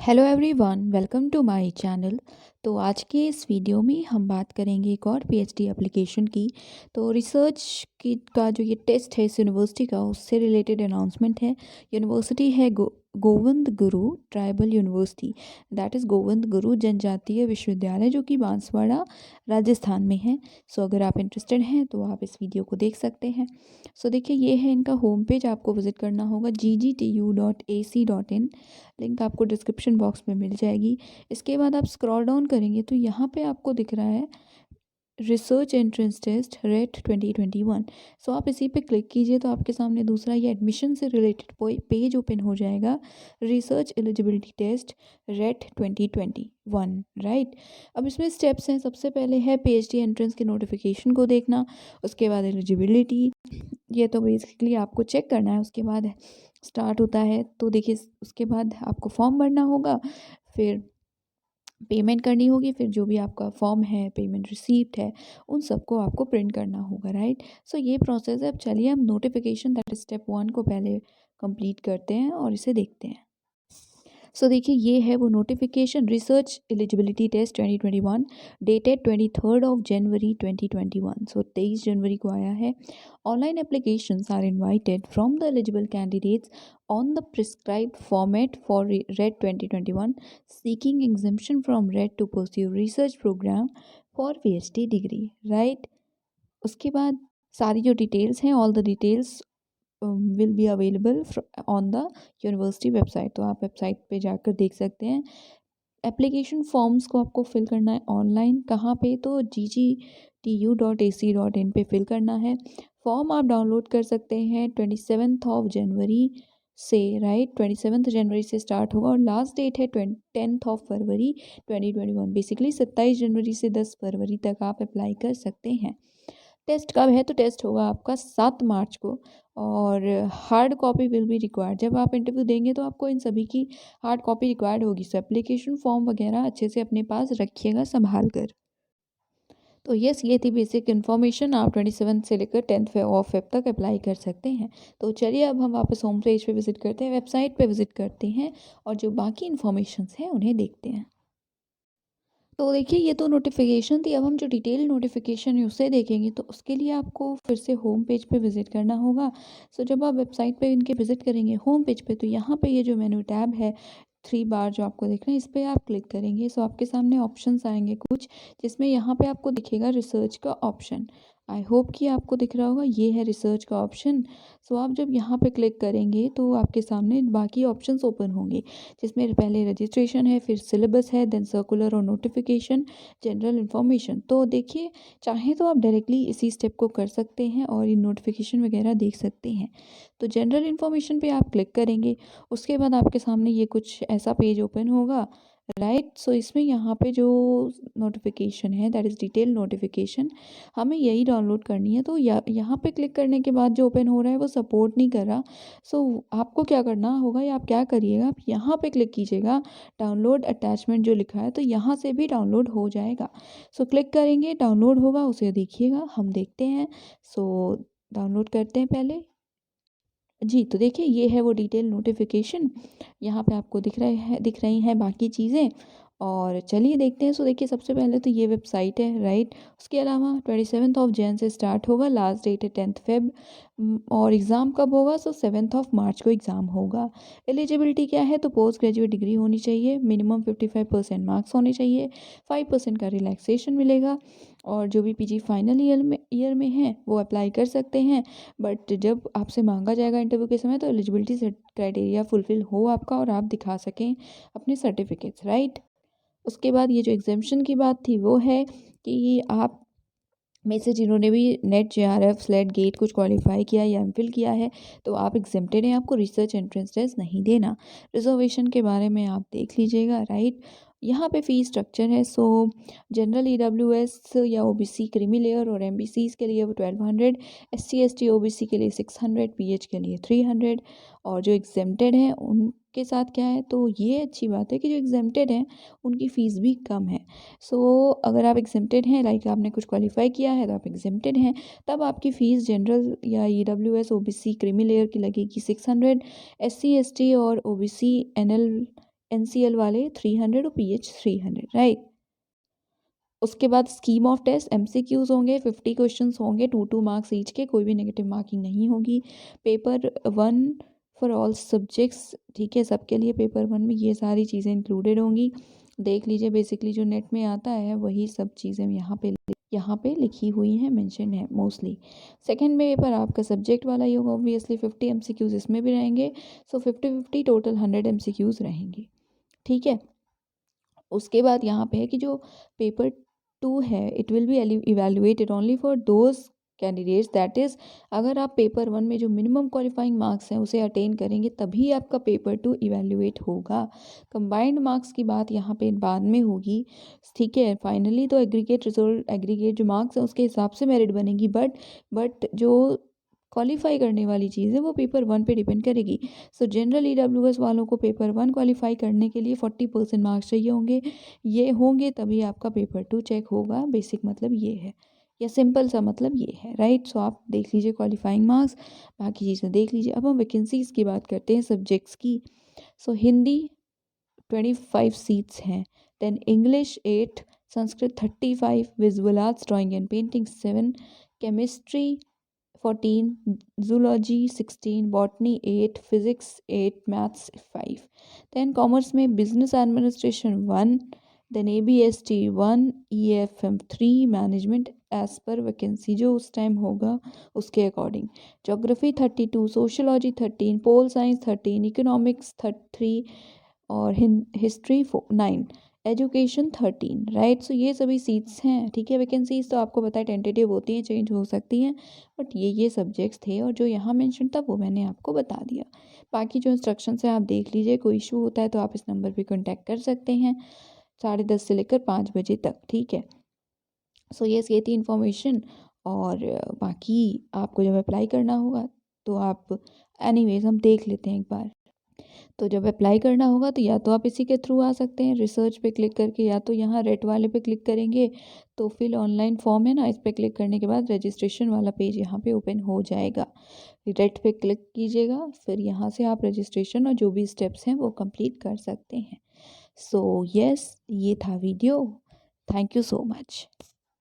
Hello everyone, welcome to my channel. तो आज के इस वीडियो में हम बात करेंगे एक और पीएचडी एप्लीकेशन की। तो रिसर्च की का जो ये टेस्ट है इस यूनिवर्सिटी का, उससे रिलेटेड अनाउंसमेंट है। यूनिवर्सिटी है Govind Guru tribal university, that is Govind Guru जनजातीय विश्वविद्यालय, जो कि बांसवाड़ा राजस्थान में है। सो अगर आप इंटरेस्टेड हैं तो आप इस वीडियो को देख सकते हैं। सो देखिए, ये है इनका होम पेज। आपको विजिट करना होगा ggtu.ac.in। लिंक आपको डिस्क्रिप्शन बॉक्स में मिल जाएगी। इसके बाद आप स्क्रॉल डाउन करेंगे तो यहाँ पे आपको दिख रहा है रिसर्च एंट्रेंस टेस्ट रेट 2021। सो आप इसी पे क्लिक कीजिए तो आपके सामने दूसरा ये एडमिशन से रिलेटेड पेज ओपन हो जाएगा। Research eligibility test RET 2021, right. अब इसमें स्टेप्स हैं। सबसे पहले है पीएचडी एंट्रेंस के नोटिफिकेशन को देखना। उसके बाद एलिजिबिलिटी, ये तो बेसिकली आपको चेक करना है। उसके बाद स्टार्ट होता है तो देखिए, उसके बाद आपको फॉर्म भरना होगा, फिर पेमेंट करनी होगी, फिर जो भी आपका फॉर्म है, पेमेंट रिसीप्ट है, उन सबको आपको प्रिंट करना होगा, राइट। सो ये प्रोसेस है। अब चलिए हम नोटिफिकेशन, दैट इज स्टेप 1 को पहले कंप्लीट करते हैं और इसे देखते हैं। सो देखिए, ये है वो notification, research eligibility test 2021, dated 23 January 2021। So 23 जनवरी को आया है। Online applications are invited from the eligible candidates on the prescribed format for RED 2021, seeking exemption from RED to pursue research program for PhD degree, right। उसके बाद सारी जो details हैं, all the details will be available on the university website. तो आप website पे जाकर देख सकते हैं। एप्लीकेशन फॉर्म्स को आपको फिल करना है ऑनलाइन। कहाँ पे? तो ggtu.ac.in पे फिल करना है। फॉर्म आप डाउनलोड कर सकते हैं 27 जनवरी से, राइट। 27 जनवरी से स्टार्ट होगा और लास्ट डेट है 10 फरवरी 2021। बेसिकली 27 जनवरी से 10 फरवरी तक आप अप्लाई कर सकते हैं। टेस्ट कब है? तो टेस्ट होगा आपका 7 मार्च को और hard copy will be required. जब आप इंटरव्यू देंगे तो आपको इन सभी की हार्ड कॉपी रिक्वायर्ड होगी। सो एप्लीकेशन फॉर्म वगैरह अच्छे से अपने पास रखिएगा संभाल कर। तो यस, ये थी बेसिक इन्फॉर्मेशन। आप 27 से लेकर 10 ऑफ फेब तक अप्लाई कर सकते हैं। तो चलिए अब हम वापस होम पेज पे विजिट करते हैं, वेबसाइट पे विजिट करते हैं और जो बाकी इन्फॉर्मेशंस हैं उन्हें देखते हैं। तो देखिए, ये तो नोटिफिकेशन थी। अब हम जो डिटेल नोटिफिकेशन है उसे देखेंगे। तो उसके लिए आपको फिर से होम पेज पे विज़िट करना होगा। सो जब आप वेबसाइट पे इनके विज़िट करेंगे होम पेज पे, तो यहाँ पे ये जो मेन्यू टैब है 3 बार जो आपको दिख रहे हैं, इस पर आप क्लिक करेंगे। सो आपके सामने ऑप्शंस आएंगे कुछ, जिसमें यहाँ पे आपको दिखेगा रिसर्च का ऑप्शन। आई होप कि आपको दिख रहा होगा, ये है रिसर्च का ऑप्शन। सो आप जब यहाँ पे क्लिक करेंगे तो आपके सामने बाकी ऑप्शंस ओपन होंगे, जिसमें पहले रजिस्ट्रेशन है, फिर सिलेबस है, देन सर्कुलर और नोटिफिकेशन, जनरल इन्फॉर्मेशन। तो देखिए, चाहे तो आप डायरेक्टली इसी स्टेप को कर सकते हैं और ये नोटिफिकेशन वगैरह देख सकते हैं। तो जनरल इन्फॉर्मेशन पे आप क्लिक करेंगे। उसके बाद आपके सामने ये कुछ ऐसा पेज ओपन होगा, राइट। सो इसमें यहाँ पे जो नोटिफिकेशन है, दैट इज़ डिटेल नोटिफिकेशन, हमें यही डाउनलोड करनी है। तो यहाँ पे क्लिक करने के बाद जो ओपन हो रहा है वो सपोर्ट नहीं कर रहा। सो आपको क्या करना होगा, या आप क्या करिएगा, आप यहाँ पे क्लिक कीजिएगा, डाउनलोड अटैचमेंट जो लिखा है, तो यहाँ से भी डाउनलोड हो जाएगा। सो क्लिक करेंगे, डाउनलोड होगा, उसे देखिएगा, हम देखते हैं। सो डाउनलोड करते हैं पहले जी। तो देखिए, ये है वो डिटेल नोटिफिकेशन। यहाँ पे आपको दिख रही हैं बाकी चीज़ें। और चलिए देखते हैं। सो देखिए, सबसे पहले तो ये वेबसाइट है, राइट। उसके अलावा 27 से स्टार्ट होगा, लास्ट डेट है 10 फेब। और एग्ज़ाम कब होगा? सो 7 मार्च को एग्ज़ाम होगा। एलिजिबिलिटी क्या है? तो पोस्ट ग्रेजुएट डिग्री होनी चाहिए, मिनिमम 55% मार्क्स होने चाहिए, 5% का रिलैक्सेशन मिलेगा। और जो भी पीजी फाइनल ईयर में है वो अप्लाई कर सकते हैं। बट जब आपसे मांगा जाएगा इंटरव्यू के समय, तो एलिजिबिलिटी क्राइटेरिया फुलफिल हो आपका और आप दिखा सकें अपने सर्टिफिकेट्स, राइट। उसके बाद ये जो एग्जामेशन की बात थी वो है कि आप में से जिन्होंने भी नेट जेआरएफ स्लेट गेट कुछ क्वालिफाई किया या एमफिल किया है, तो आप एग्जेम्प्टेड हैं, आपको रिसर्च एंट्रेंस टेस्ट नहीं देना। रिजर्वेशन के बारे में आप देख लीजिएगा, राइट। यहाँ पे फ़ी स्ट्रक्चर है। सो जनरल ईडब्ल्यूएस या ओबीसी क्रीमी लेयर और एमबीसीज के लिए वो 1200, एससी एसटी ओबीसी के लिए 600, पीएच के लिए 300। और जो एग्जेम्प्टेड हैं उनके साथ क्या है, तो ये अच्छी बात है कि जो एग्जेम्प्टेड हैं उनकी फ़ीस भी कम है। सो अगर आप एग्जेम्प्टेड हैं, लाइक आपने कुछ क्वालिफाई किया है तो आप एग्जेम्प्टेड हैं, तब आपकी फ़ीस जनरल या ईडब्ल्यूएस ओबीसी क्रीमी लेयर की लगेगी 600, एससी एसटी और ओबीसी NCL वाले 300 और PH 300, राइट। उसके बाद स्कीम ऑफ टेस्ट, MCQs होंगे, 50 क्वेश्चंस होंगे, 2 मार्क्स ईच के, कोई भी नेगेटिव मार्किंग नहीं होगी। पेपर 1 फॉर ऑल सब्जेक्ट्स, ठीक है, सबके लिए पेपर 1 में ये सारी चीज़ें इंक्लूडेड होंगी। देख लीजिए, बेसिकली जो नेट में आता है वही सब चीज़ें यहाँ पे लिखी हुई हैं, मेंशन है मोस्टली। सेकंड में पेपर आपका सब्जेक्ट वाला ही होगा ऑब्वियसली, 50 MCQs इसमें भी रहेंगे, सो 50-50 टोटल 100 MCQs रहेंगे, ठीक है। उसके बाद यहाँ पे है कि जो पेपर 2 है, it will be evaluated only for those candidates, that is अगर आप पेपर 1 में जो मिनिमम क्वालिफाइंग मार्क्स हैं उसे अटेन करेंगे तभी आपका पेपर 2 इवेल्युएट होगा। कंबाइंड मार्क्स की बात यहाँ पे बाद में होगी, ठीक है। फाइनली तो एग्रीगेट रिजल्ट, एग्रीगेट जो मार्क्स हैं उसके हिसाब से मेरिट बनेगी, बट जो क्वालिफाई करने वाली चीज़ है वो पेपर 1 पे डिपेंड करेगी। सो जनरल EWS वालों को पेपर 1 क्वालिफाई करने के लिए 40% मार्क्स चाहिए होंगे, ये होंगे तभी आपका पेपर 2 चेक होगा। बेसिक मतलब ये है, या सिंपल सा मतलब ये है, राइट। सो आप देख लीजिए क्वालिफाइंग मार्क्स, बाकी चीज़ें देख लीजिए। अब हम वैकेंसीज़ की बात करते हैं सब्जेक्ट्स की। सो हिंदी 25 सीट्स हैं, then English 8, Sanskrit 35, visual arts drawing and painting 7, chemistry 14, zoology 16, botany 8, physics 8, maths 5. Then commerce में business administration 1, then ABST 1, EFM 3, management as per vacancy जो उस टाइम होगा उसके according. Geography 32, sociology 13, pole science 13, economics 3 और history 9, education 13, right. सो ये सभी seats हैं, ठीक है। वैकेंसीज तो आपको पता है टेंटेटिव होती हैं, चेंज हो सकती हैं, बट ये सब्जेक्ट्स थे और जो यहाँ मेंशन था वो मैंने आपको बता दिया। बाकी जो इंस्ट्रक्शन है आप देख लीजिए, कोई इशू होता है तो आप इस नंबर पे कांटेक्ट कर सकते हैं 10:30 से लेकर 5 बजे तक, ठीक है। सो ये थी इन्फॉर्मेशन। और बाकी आपको जब अप्लाई करना होगा तो आप एनीवेज हम देख लेते हैं एक बार। तो जब अप्लाई करना होगा तो या तो आप इसी के थ्रू आ सकते हैं, रिसर्च पे क्लिक करके, या तो यहाँ रेट वाले पे क्लिक करेंगे तो फिल ऑनलाइन फॉर्म है ना, इस पर क्लिक करने के बाद रजिस्ट्रेशन वाला पेज यहाँ पे ओपन हो जाएगा। रेट पे क्लिक कीजिएगा, फिर यहाँ से आप रजिस्ट्रेशन और जो भी स्टेप्स हैं वो कंप्लीट कर सकते हैं। सो यस, ये था video. Thank you so much.